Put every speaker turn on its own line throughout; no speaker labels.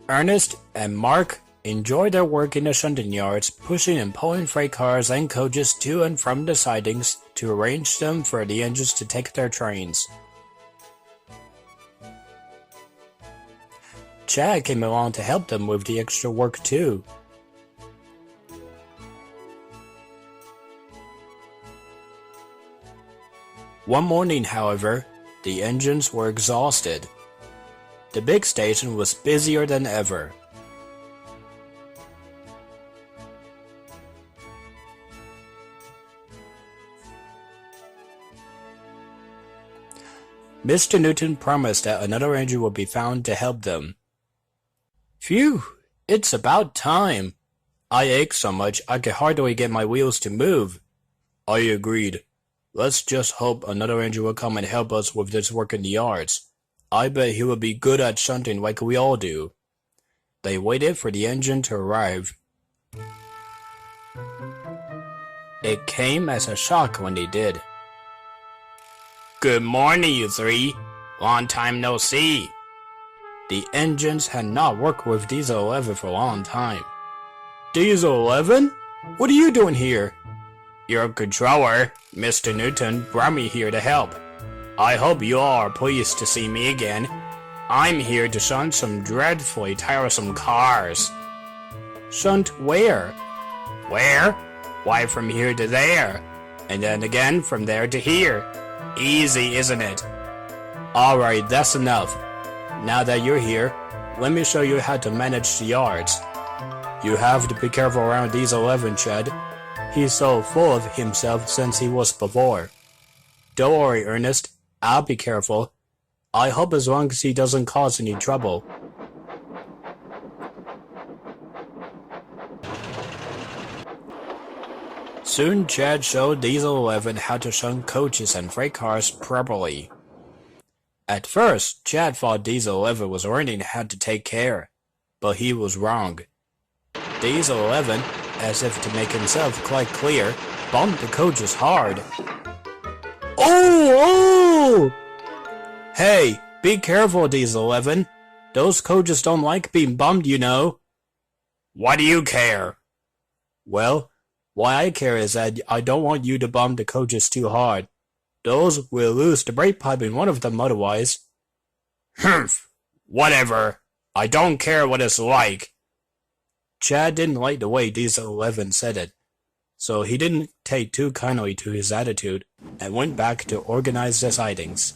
Ernest and Mark enjoyed their work in the shunting yards, pushing and pulling freight cars and coaches to and from the sidings to arrange them for the engines to take their trains. Chad came along to help them with the extra work too. One morning, however, the engines were exhausted. The big station was busier than ever. Mr. Newton promised that another engine would be found to help them. Phew, it's about time. I ache so much I could hardly get my wheels to move. I agreed. Let's just hope another engine will come and help us with this work in the yards. I bet he will be good at shunting like we all do. They waited for the engine to arrive. It came as a shock when they did. Good morning, you three. Long time no see. The engines had not worked with Diesel 11 for a long time. Diesel 11? What are you doing here? Your controller, Mr. Newton, brought me here to help. I hope you all are pleased to see me again. I'm here to shunt some dreadfully tiresome cars. Shunt where? Where? Why, from here to there, and then again from there to here. Easy, isn't it? Alright, that's enough. Now that you're here, let me show you how to manage the yards. You have to be careful around Diesel 11, Chad. He's so full of himself since he was before. Don't worry, Ernest. I'll be careful. I hope as long as he doesn't cause any trouble. Soon Chad showed Diesel 11 how to shunt coaches and freight cars properly. At first, Chad thought Diesel 11 was learning how to take care, but he was wrong. Diesel 11, as if to make himself quite clear, bumped the coaches hard. Oh! Hey, be careful, Diesel 11. Those coaches don't like being bumped, you know. Why do you care? Well, why I care is that I don't want you to bump the coaches too hard. Those will lose the brake pipe in one of them otherwise. Humph! Whatever. I don't care what it's like. Chad didn't like the way Diesel 11 said it, so he didn't take too kindly to his attitude and went back to organize the sidings.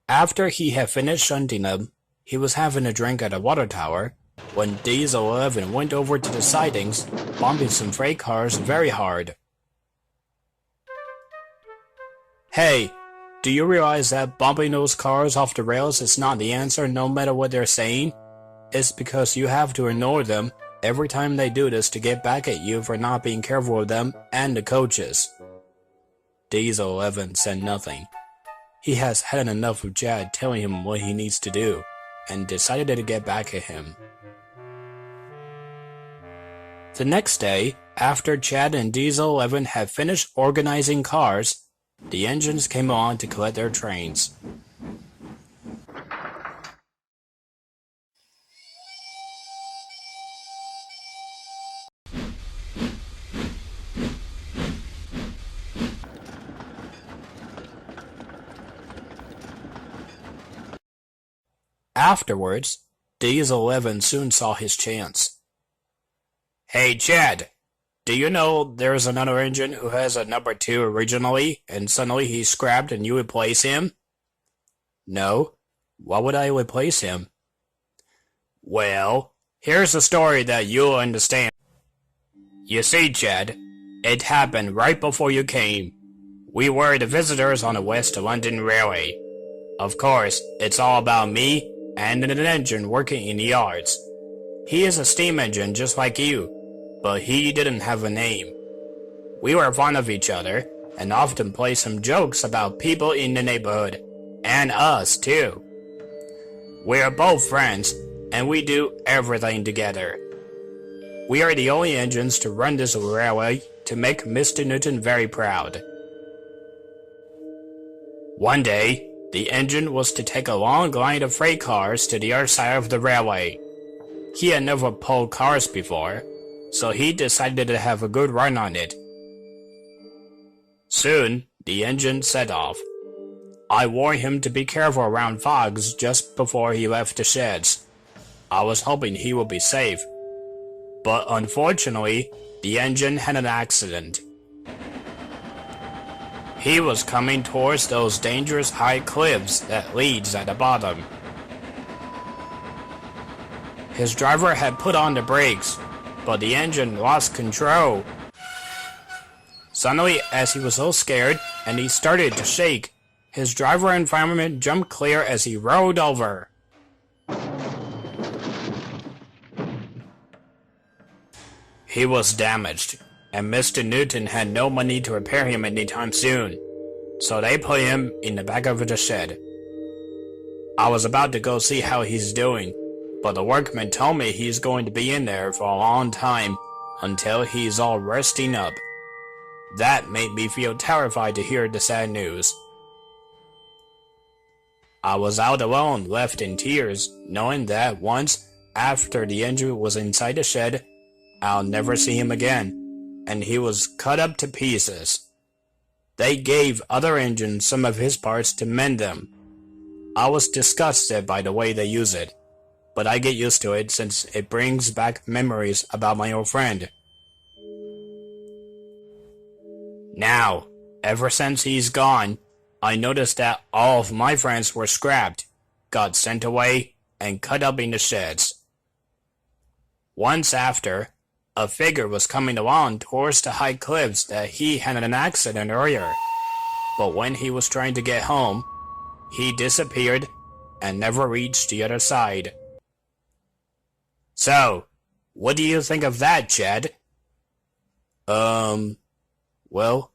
After he had finished shunting them, he was having a drink at a water tower when Diesel 11 went over to the sidings, bumping some freight cars very hard. Hey, do you realize that bumping those cars off the rails is not the answer no matter what they're saying? It's because you have to ignore them every time they do this to get back at you for not being careful of them and the coaches. Diesel 11 said nothing. He has had enough of Chad telling him what he needs to do, and decided to get back at him. The next day, after Chad and Diesel 11 had finished organizing cars, the engines came on to collect their trains. Afterwards, DS11 soon saw his chance. Hey Chad, do you know there's another engine who has a number 2 originally, and suddenly he's scrapped and you replace him? No. Why would I replace him? Well, here's a story that you'll understand. You see, Chad, it happened right before you came. We were the visitors on the West London Railway. Of course, it's all about me and an engine working in the yards. He is a steam engine just like you, but he didn't have a name. We were fond of each other and often played some jokes about people in the neighborhood, and us too. We are both friends, and we do everything together. We are the only engines to run this railway to make Mr. Newton very proud. One day, the engine was to take a long line of freight cars to the other side of the railway. He had never pulled cars before, so he decided to have a good run on it. Soon, the engine set off. I warned him to be careful around fogs just before he left the sheds. I was hoping he would be safe, but unfortunately, the engine had an accident. He was coming towards those dangerous high cliffs that leads at the bottom. His driver had put on the brakes, but the engine lost control. Suddenly, as he was so scared and he started to shake, his driver and fireman jumped clear as he rolled over. He was damaged, and Mr. Newton had no money to repair him anytime soon, so they put him in the back of the shed. I was about to go see how he's doing, but the workman told me he's going to be in there for a long time until he's all resting up. That made me feel terrified to hear the sad news. I was out alone, left in tears, knowing that once after the engine was inside the shed, I'll never see him again, and he was cut up to pieces. They gave other engines some of his parts to mend them. I was disgusted by the way they use it, but I get used to it since it brings back memories about my old friend. Now, ever since he's gone, I noticed that all of my friends were scrapped, got sent away, and cut up in the sheds. Once after, a figure was coming along towards the high cliffs that he had an accident earlier, but when he was trying to get home, he disappeared and never reached the other side. So, what do you think of that, Chad? Well,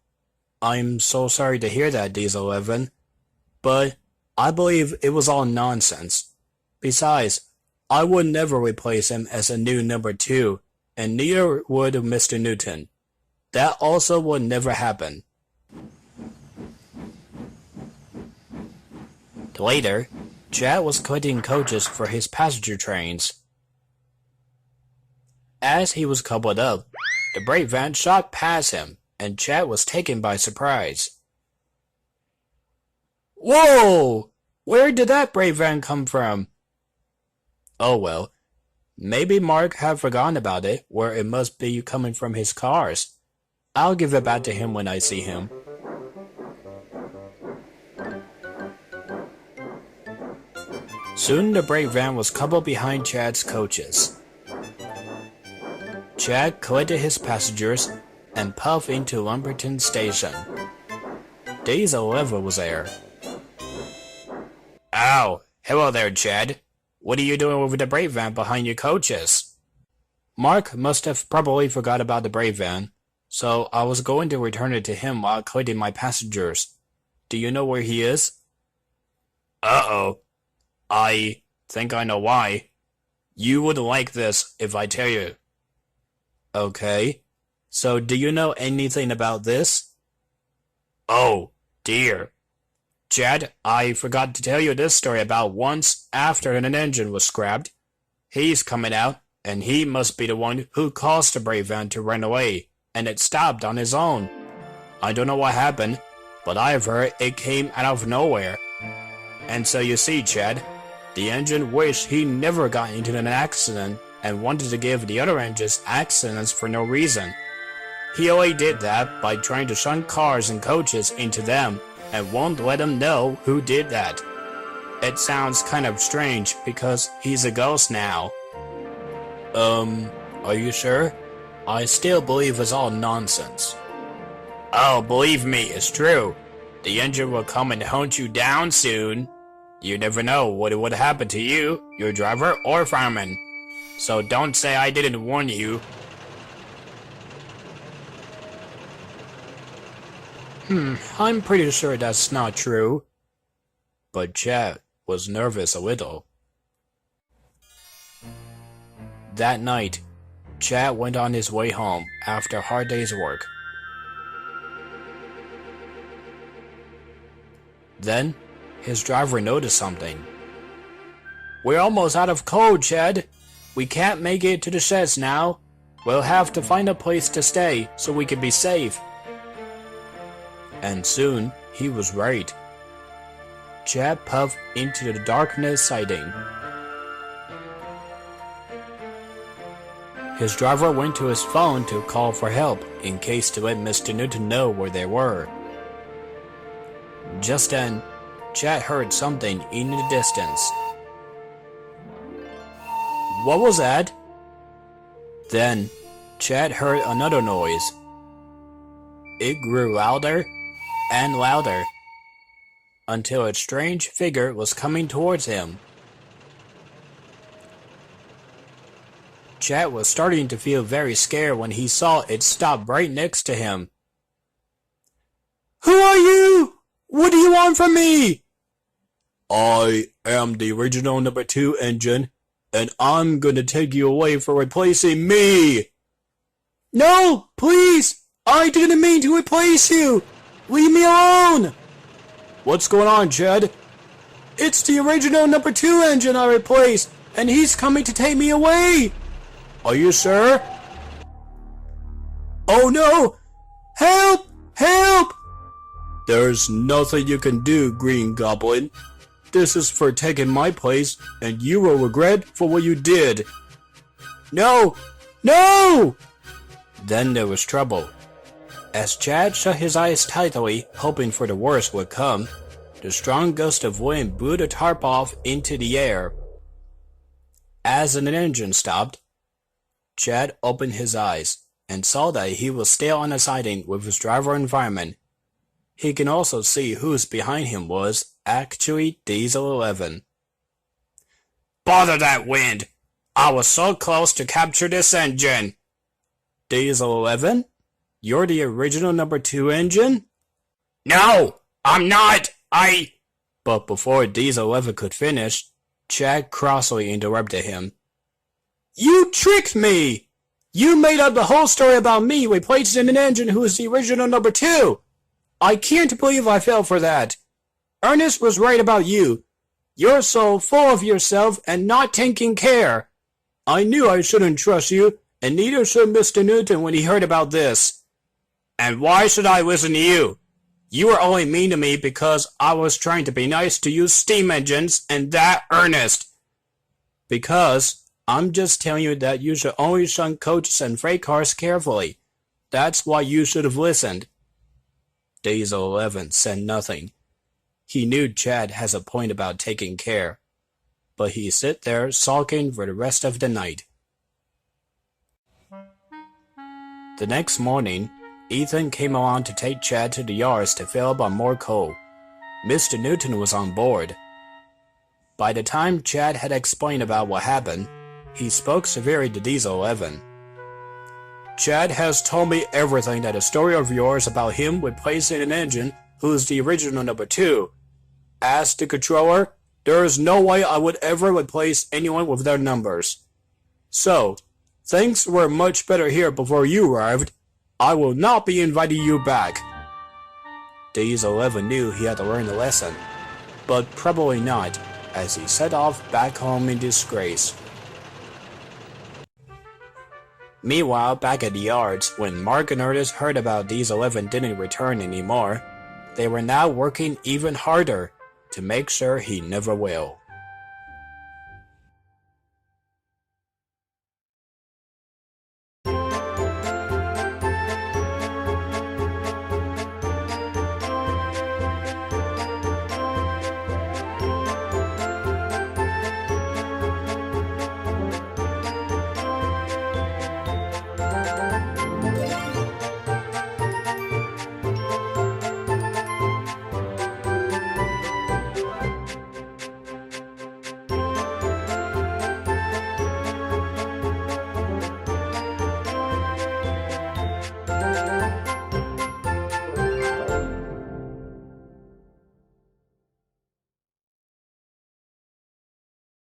I'm so sorry to hear that, DS11, but I believe it was all nonsense. Besides, I would never replace him as a new number 2, and neither would Mr. Newton. That also would never happen. Later, Chad was collecting coaches for his passenger trains. As he was coupled up, the brake van shot past him, and Chad was taken by surprise. Whoa! Where did that brake van come from? Oh well, maybe Mark had forgotten about it, or it must be coming from his cars. I'll give it back to him when I see him. Soon the brake van was coupled behind Chad's coaches. Chad collected his passengers and puffed into Lumberton Station. DS11 was there. Ow! Hello there, Chad. What are you doing with the brake van behind your coaches? Mark must have probably forgot about the brake van, so I was going to return it to him while collecting my passengers. Do you know where he is? Uh-oh. I think I know why. You wouldn't like this if I tell you. Okay. So do you know anything about this? Oh, dear. Chad, I forgot to tell you this story about once after an engine was scrapped. He's coming out, and he must be the one who caused the brake van to run away, and it stopped on his own. I don't know what happened, but I've heard it came out of nowhere. And so you see, Chad, The engine wished he never got into an accident and wanted to give the other engines accidents for no reason. He only did that by trying to shun cars and coaches into them and won't let them know who did that. It sounds kind of strange because he's a ghost now. Are you sure? I still believe it's all nonsense. Oh, believe me, it's true. The engine will come and hunt you down soon. You never know what would happen to you, your driver, or fireman. So don't say I didn't warn you. I'm pretty sure that's not true. But Chad was nervous a little. That night, Chad went on his way home after a hard day's work. Then, his driver noticed something. We're almost out of coal, Chad. We can't make it to the sheds now. We'll have to find a place to stay so we can be safe. And soon, he was right. Chad puffed into the darkness siding. His driver went to his phone to call for help in case to let Mr. Newton know where they were. Just then, Chad heard something in the distance. What was that? Then, Chad heard another noise. It grew louder and louder until a strange figure was coming towards him. Chad was starting to feel very scared when he saw it stop right next to him. Who are you? What do you want from me? I am the original number 2 engine, and I'm gonna take you away for replacing me. No, please! I didn't mean to replace you! Leave me alone! What's going on, Chad? It's the original number 2 engine I replaced, and he's coming to take me away! Are you sure? Oh no! Help! Help! There's nothing you can do, Green Goblin. This is for taking my place, and you will regret for what you did. No! No! Then there was trouble. As Chad shut his eyes tightly, hoping for the worst would come, the strong gust of wind blew the tarp off into the air. As an engine stopped, Chad opened his eyes and saw that he was still on the siding with his driver and fireman. He can also see whose behind him was actually Diesel 11. Bother that wind! I was so close to capture this engine! Diesel 11? You're the original number 2 engine? No! I'm not! But before Diesel 11 could finish, Chad crossly interrupted him. You tricked me! You made up the whole story about me replacing an engine who is the original number 2! I can't believe I fell for that. Ernest was right about you. You're so full of yourself and not taking care. I knew I shouldn't trust you, and neither should Mr. Newton when he heard about this. And why should I listen to you? You were only mean to me because I was trying to be nice to you steam engines and that Ernest. Because I'm just telling you that you should only shun coaches and freight cars carefully. That's why you should have listened. Diesel 11 said nothing. He knew Chad has a point about taking care, but he sat there sulking for the rest of the night. The next morning, Ethan came along to take Chad to the yards to fill up on more coal. Mr. Newton was on board. By the time Chad had explained about what happened, he spoke severely to Diesel 11. Chad has told me everything that a story of yours about him replacing an engine who is the original number 2. As the controller, there is no way I would ever replace anyone with their numbers. So, things were much better here before you arrived. I will not be inviting you back. Diesel 11 knew he had to learn the lesson, but probably not, as he set off back home in disgrace. Meanwhile, back at the yards, when Mark and Ernest heard about Diesel 11 didn't return anymore, they were now working even harder to make sure he never will.